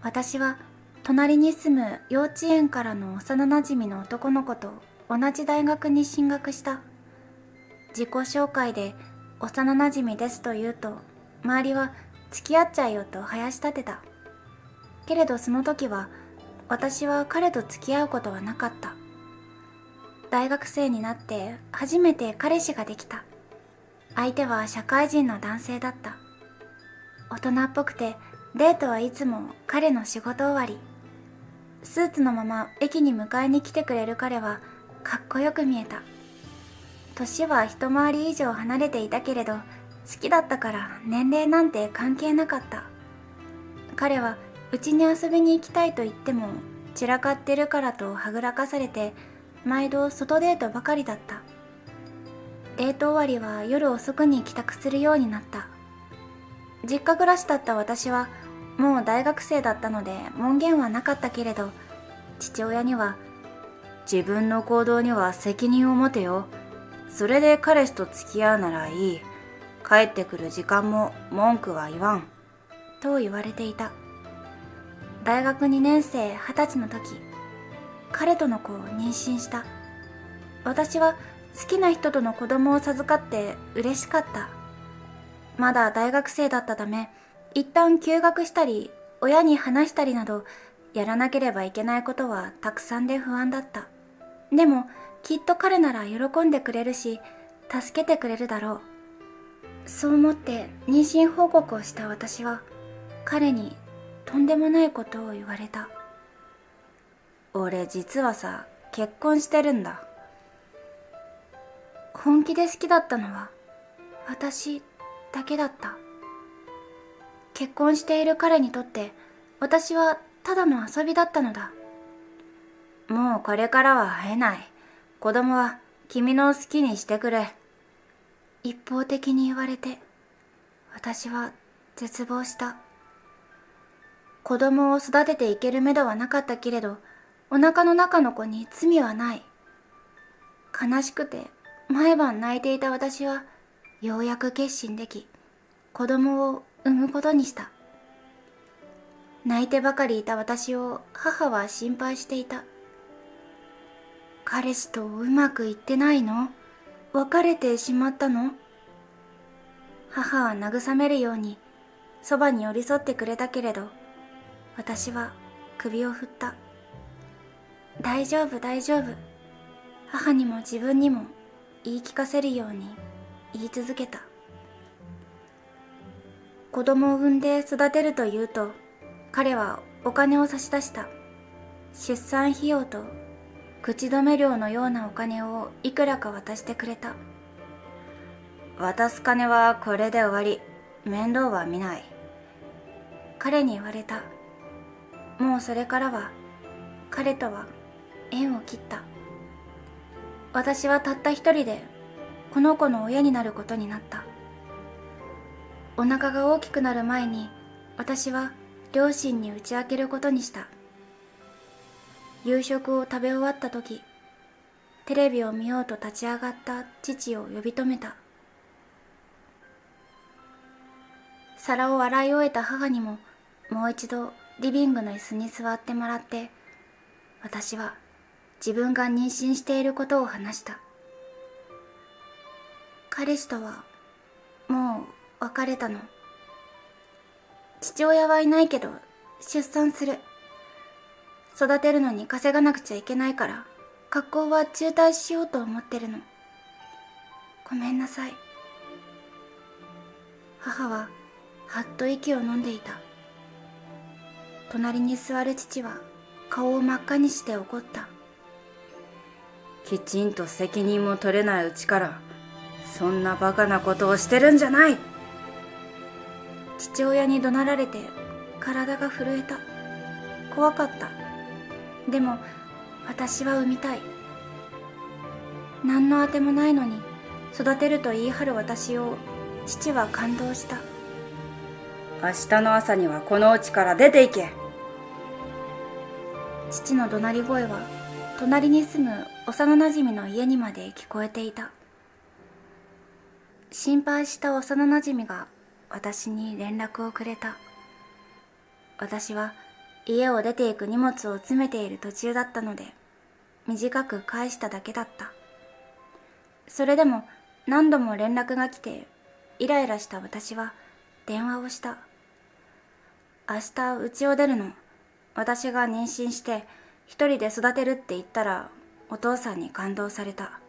私は隣に住む幼稚園からの幼なじみの男の子と同じ大学に進学した。自己紹介で幼なじみですと言うと、周りは付き合っちゃえよと囃し立てた。けれどその時は私は彼と付き合うことはなかった。大学生になって初めて彼氏ができた。相手は社会人の男性だった。大人っぽくて、デートはいつも彼の仕事終わり。スーツのまま駅に迎えに来てくれる彼はかっこよく見えた。年は一回り以上離れていたけれど、好きだったから年齢なんて関係なかった。彼はうちに遊びに行きたいと言っても、散らかってるからとはぐらかされて、毎度外デートばかりだった。デート終わりは夜遅くに帰宅するようになった。実家暮らしだった私はもう大学生だったので門限はなかったけれど、父親には自分の行動には責任を持てよ。それで彼氏と付き合うならいい。帰ってくる時間も文句は言わん。と言われていた。大学2年生20歳の時、彼との子を妊娠した。私は好きな人との子供を授かって嬉しかった。まだ大学生だったため、一旦休学したり、親に話したりなど、やらなければいけないことはたくさんで不安だった。でも、きっと彼なら喜んでくれるし、助けてくれるだろう。そう思って妊娠報告をした私は、彼にとんでもないことを言われた。俺実はさ、結婚してるんだ。本気で好きだったのは、私だけだった。結婚している彼にとって、私はただの遊びだったのだ。もうこれからは会えない。子供は君の好きにしてくれ。一方的に言われて、私は絶望した。子供を育てていける目処はなかったけれど、お腹の中の子に罪はない。悲しくて毎晩泣いていた私は、ようやく決心でき、子供を産むことにした。泣いてばかりいた私を母は心配していた。彼氏とうまくいってないの？別れてしまったの？母は慰めるようにそばに寄り添ってくれたけれど、私は首を振った。大丈夫大丈夫。母にも自分にも言い聞かせるように言い続けた。子供を産んで育てると言うと、彼はお金を差し出した。出産費用と口止め料のようなお金をいくらか渡してくれた。渡す金はこれで終わり。面倒は見ない。彼に言われた。もうそれからは彼とは縁を切った。私はたった一人でこの子の親になることになった。お腹が大きくなる前に私は両親に打ち明けることにした。夕食を食べ終わった時、テレビを見ようと立ち上がった父を呼び止めた。皿を洗い終えた母にももう一度リビングの椅子に座ってもらって、私は自分が妊娠していることを話した。彼氏とはもう別れたの。父親はいないけど出産する。育てるのに稼がなくちゃいけないから、学校は中退しようと思ってるの。ごめんなさい。母ははっと息を飲んでいた。隣に座る父は顔を真っ赤にして怒った。きちんと責任も取れないうちから、そんなバカなことをしてるんじゃない。父親に怒鳴られて体が震えた。怖かった。でも私は産みたい。何のあてもないのに育てると言い張る私を父は感動した。明日の朝にはこの家から出て行け。父の怒鳴り声は隣に住む幼なじみの家にまで聞こえていた。心配した幼なじみが私に連絡をくれた。私は家を出ていく荷物を詰めている途中だったので、短く返しただけだった。それでも何度も連絡が来て、イライラした私は電話をした。明日家を出るの。私が妊娠して一人で育てるって言ったら、お父さんに感動された。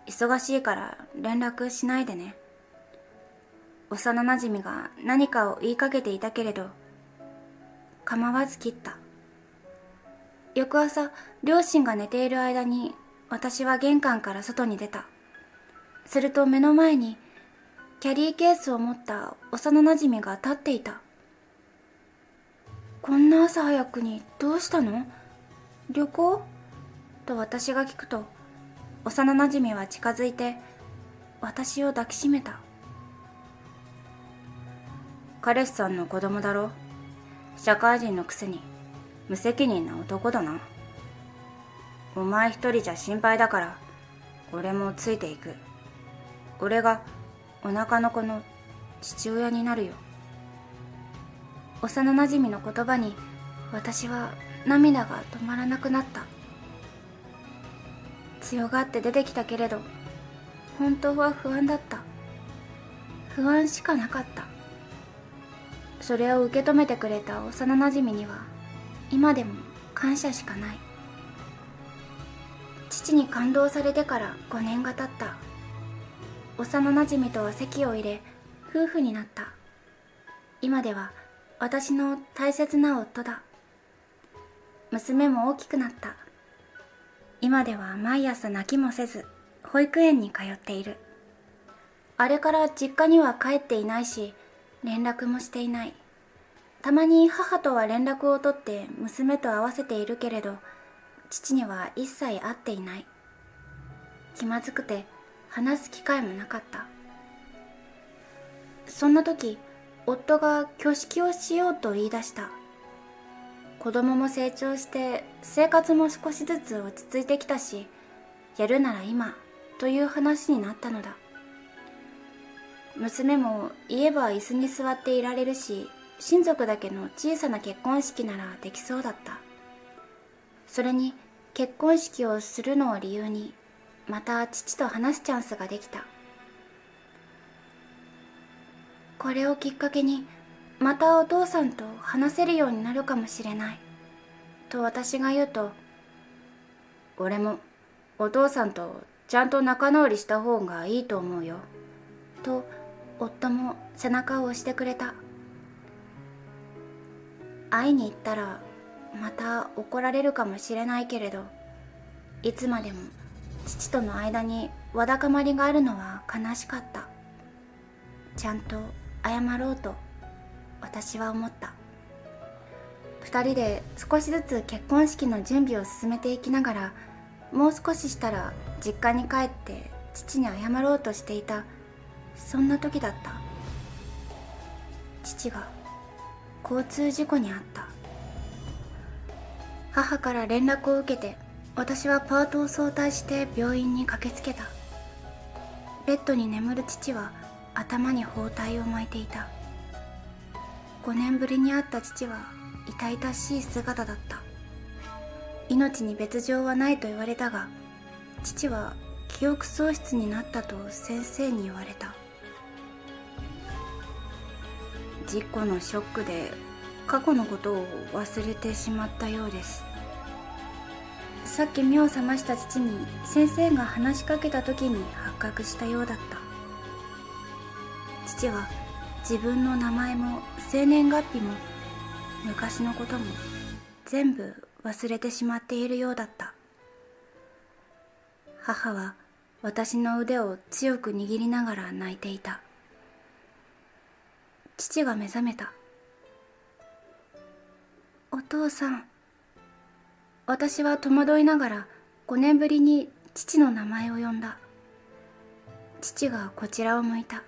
忙しいから連絡しないでね。幼なじみが何かを言いかけていたけれど、構わず切った。翌朝、両親が寝ている間に私は玄関から外に出た。すると目の前にキャリーケースを持った幼なじみが立っていた。こんな朝早くにどうしたの？旅行？と私が聞くと、幼なじみは近づいて私を抱きしめた。彼氏さんの子供だろ。社会人のくせに無責任な男だな。お前一人じゃ心配だから俺もついていく。俺がお腹の子の父親になるよ。幼なじみの言葉に私は涙が止まらなくなった。強がって出てきたけれど、本当は不安だった。不安しかなかった。それを受け止めてくれた幼なじみには今でも感謝しかない。父に感動されてから5年が経った。幼なじみとは籍を入れ夫婦になった。今では私の大切な夫だ。娘も大きくなった。今では毎朝泣きもせず保育園に通っている。あれから実家には帰っていないし、連絡もしていない。たまに母とは連絡を取って娘と会わせているけれど、父には一切会っていない。気まずくて話す機会もなかった。そんな時、夫が挙式をしようと言い出した。子供も成長して生活も少しずつ落ち着いてきたし、やるなら今という話になったのだ。娘も言えば椅子に座っていられるし、親族だけの小さな結婚式ならできそうだった。それに結婚式をするのを理由にまた父と話すチャンスができた。これをきっかけにまたお父さんと話せるようになるかもしれないと私が言うと、俺もお父さんとちゃんと仲直りした方がいいと思うよと夫も背中を押してくれた。会いに行ったらまた怒られるかもしれないけれど、いつまでも父との間にわだかまりがあるのは悲しかった。ちゃんと謝ろうと私は思った。二人で少しずつ結婚式の準備を進めていきながら、もう少ししたら実家に帰って父に謝ろうとしていた、そんな時だった。父が交通事故に遭った。母から連絡を受けて、私はパートを早退して病院に駆けつけた。ベッドに眠る父は頭に包帯を巻いていた。5年ぶりに会った父は痛々しい姿だった。命に別状はないと言われたが、父は記憶喪失になったと先生に言われた。事故のショックで過去のことを忘れてしまったようです。さっき目を覚ました父に先生が話しかけた時に発覚したようだった。父は自分の名前も生年月日も昔のことも全部忘れてしまっているようだった。母は私の腕を強く握りながら泣いていた。父が目覚めた。お父さん。私は戸惑いながら5年ぶりに父の名前を呼んだ。父がこちらを向いた。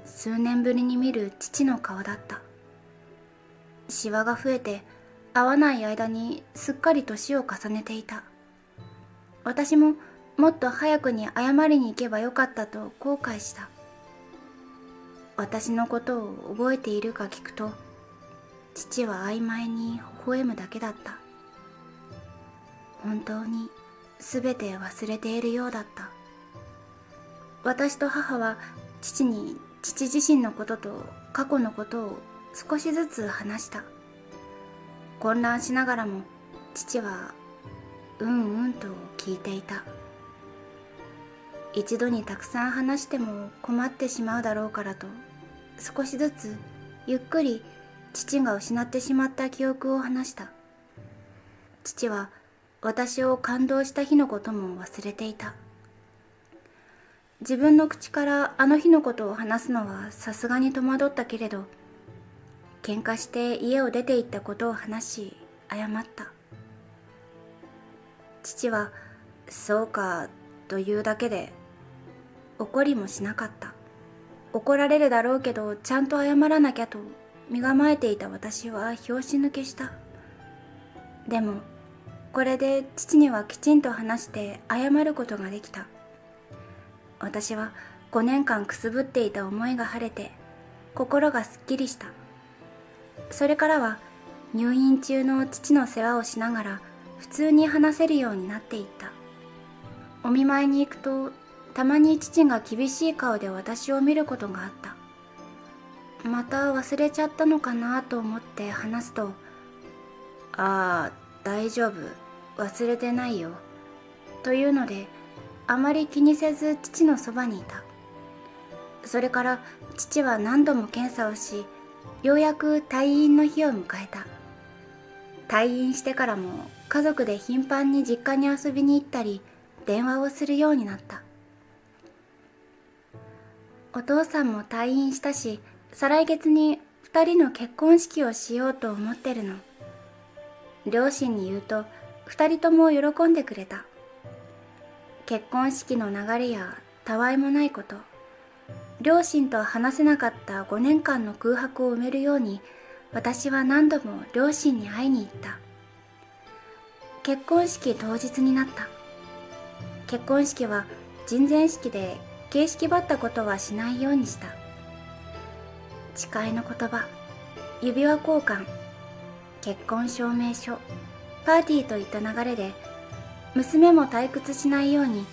数年ぶりに見る父の顔だった。シワが増えて会わない間にすっかり年を重ねていた。私ももっと早くに謝りに行けばよかったと後悔した。私のことを覚えているか聞くと、父は曖昧に微笑むだけだった。本当に全て忘れているようだった。私と母は父に父自身のことと過去のことを少しずつ話した。混乱しながらも父はうんうんと聞いていた。一度にたくさん話しても困ってしまうだろうからと、少しずつゆっくり父が失ってしまった記憶を話した。父は私を感動した日のことも忘れていた。自分の口からあの日のことを話すのはさすがに戸惑ったけれど、喧嘩して家を出て行ったことを話し謝った。父はそうかというだけで怒りもしなかった。怒られるだろうけどちゃんと謝らなきゃと身構えていた私は拍子抜けした。でもこれで父にはきちんと話して謝ることができた。私は5年間くすぶっていた思いが晴れて心がすっきりした。それからは入院中の父の世話をしながら普通に話せるようになっていった。お見舞いに行くとたまに父が厳しい顔で私を見ることがあった。また忘れちゃったのかなと思って話すと、ああ大丈夫、忘れてないよというので、あまり気にせず父のそばにいた。それから父は何度も検査をし、ようやく退院の日を迎えた。退院してからも家族で頻繁に実家に遊びに行ったり電話をするようになった。お父さんも退院したし、再来月に2人の結婚式をしようと思ってるの。両親に言うと2人とも喜んでくれた。結婚式の流れやたわいもないこと、両親と話せなかった5年間の空白を埋めるように、私は何度も両親に会いに行った。結婚式当日になった。結婚式は人前式で形式ばったことはしないようにした。誓いの言葉、指輪交換、結婚証明書、パーティーといった流れで、娘も退屈しないように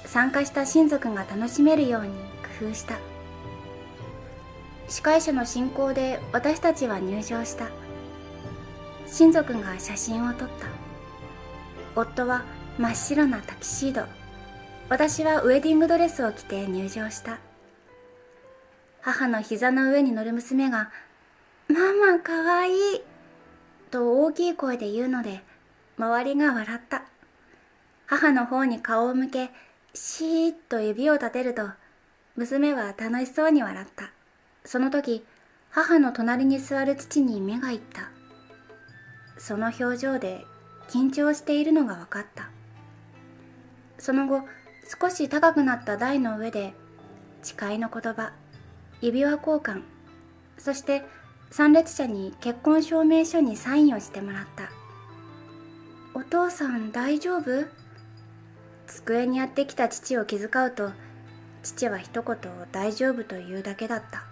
参加した親族が楽しめるように工夫した。司会者の進行で私たちは入場した。親族が写真を撮った。夫は真っ白なタキシード、私はウェディングドレスを着て入場した。母の膝の上に乗る娘が、ママかわいいと大きい声で言うので、周りが笑った。母の方に顔を向け、シーッと指を立てると、娘は楽しそうに笑った。その時、母の隣に座る父に目がいった。その表情で緊張しているのが分かった。その後、少し高くなった台の上で、誓いの言葉、指輪交換、そして参列者に結婚証明書にサインをしてもらった。お父さん大丈夫？机にやってきた父を気遣うと、父は一言大丈夫と言うだけだった。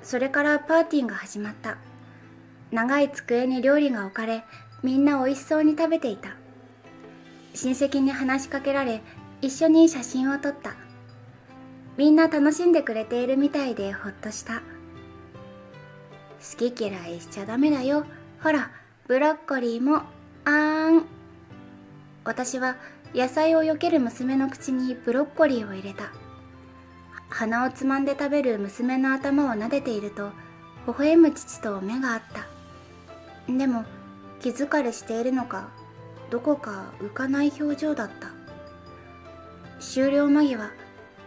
それからパーティーが始まった。長い机に料理が置かれ、みんな美味しそうに食べていた。親戚に話しかけられ、一緒に写真を撮った。みんな楽しんでくれているみたいでほっとした。好き嫌いしちゃダメだよ。ほら、ブロッコリーも、あーん。私は野菜を避ける娘の口にブロッコリーを入れた。鼻をつまんで食べる娘の頭を撫でていると、微笑む父と目が合った。でも、気疲れしているのか、どこか浮かない表情だった。終了間際、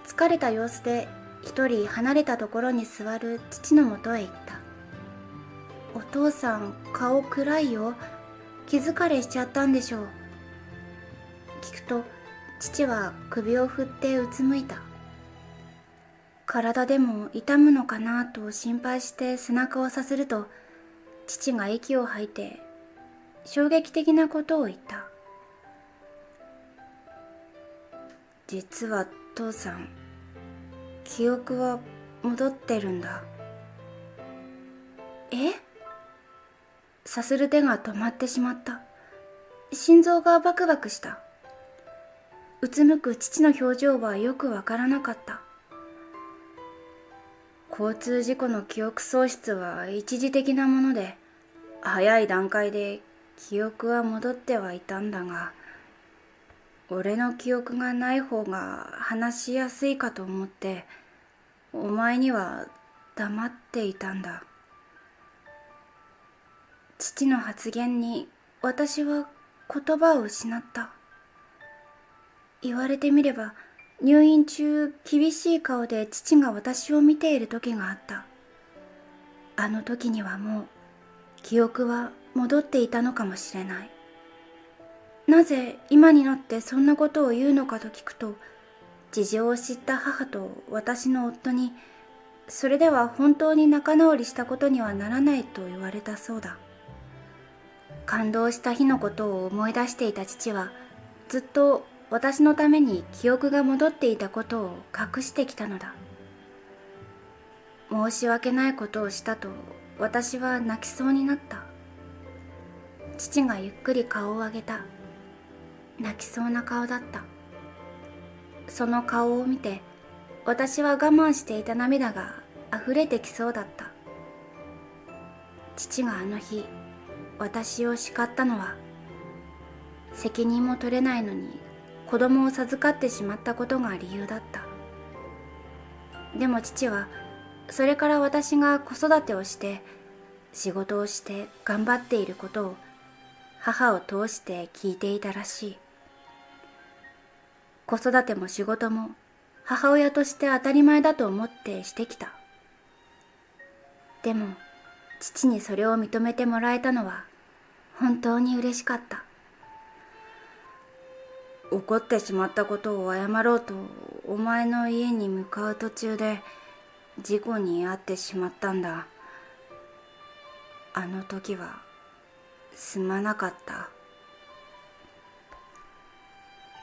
疲れた様子で一人離れたところに座る父のもとへ行った。お父さん、顔暗いよ。気疲れしちゃったんでしょう。聞くと、父は首を振ってうつむいた。体でも痛むのかなと心配して背中をさすると、父が息を吐いて衝撃的なことを言った。実は父さん、記憶は戻ってるんだ。え？さする手が止まってしまった。心臓がバクバクした。うつむく父の表情はよくわからなかった。交通事故の記憶喪失は一時的なもので、早い段階で記憶は戻ってはいたんだが、俺の記憶がない方が話しやすいかと思って、お前には黙っていたんだ。父の発言に私は言葉を失った。言われてみれば、入院中厳しい顔で父が私を見ている時があった。あの時にはもう記憶は戻っていたのかもしれない。なぜ今になってそんなことを言うのかと聞くと、事情を知った母と私の夫に、それでは本当に仲直りしたことにはならないと言われたそうだ。感動した日のことを思い出していた父は、ずっと私のために記憶が戻っていたことを隠してきたのだ。申し訳ないことをしたと私は泣きそうになった。父がゆっくり顔を上げた。泣きそうな顔だった。その顔を見て、私は我慢していた涙が溢れてきそうだった。父があの日、私を叱ったのは、責任も取れないのに子供を授かってしまったことが理由だった。でも父は、それから私が子育てをして、仕事をして頑張っていることを母を通して聞いていたらしい。子育ても仕事も母親として当たり前だと思ってしてきた。でも父にそれを認めてもらえたのは本当に嬉しかった。怒ってしまったことを謝ろうとお前の家に向かう途中で事故に遭ってしまったんだ。あの時はすまなかった。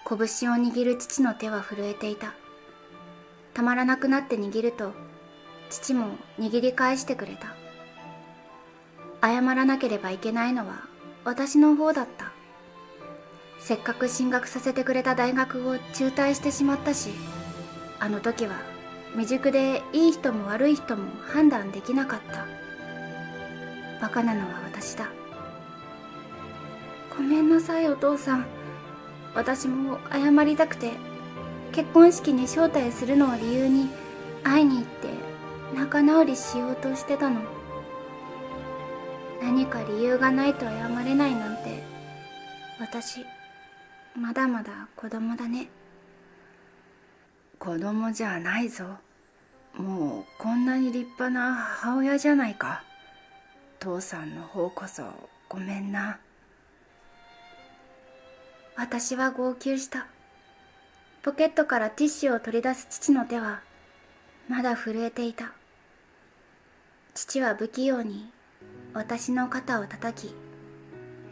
拳を握る父の手は震えていた。たまらなくなって握ると、父も握り返してくれた。謝らなければいけないのは私の方だった。せっかく進学させてくれた大学を中退してしまったし、あの時は未熟でいい人も悪い人も判断できなかった。バカなのは私だ。ごめんなさいお父さん。私も謝りたくて、結婚式に招待するのを理由に会いに行って仲直りしようとしてたの。何か理由がないと謝れないなんて、私まだまだ子供だね。子供じゃないぞ。もうこんなに立派な母親じゃないか。父さんの方こそごめんな。私は号泣した。ポケットからティッシュを取り出す父の手はまだ震えていた。父は不器用に私の肩を叩き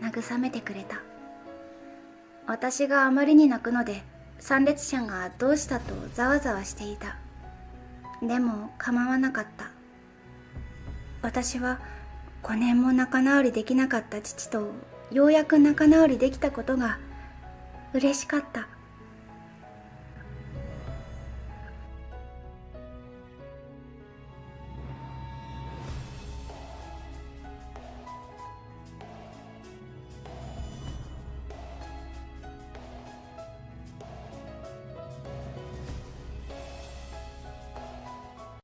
慰めてくれた。私があまりに泣くので参列者がどうしたとざわざわしていた。でも構わなかった。私は5年も仲直りできなかった父とようやく仲直りできたことが嬉しかった。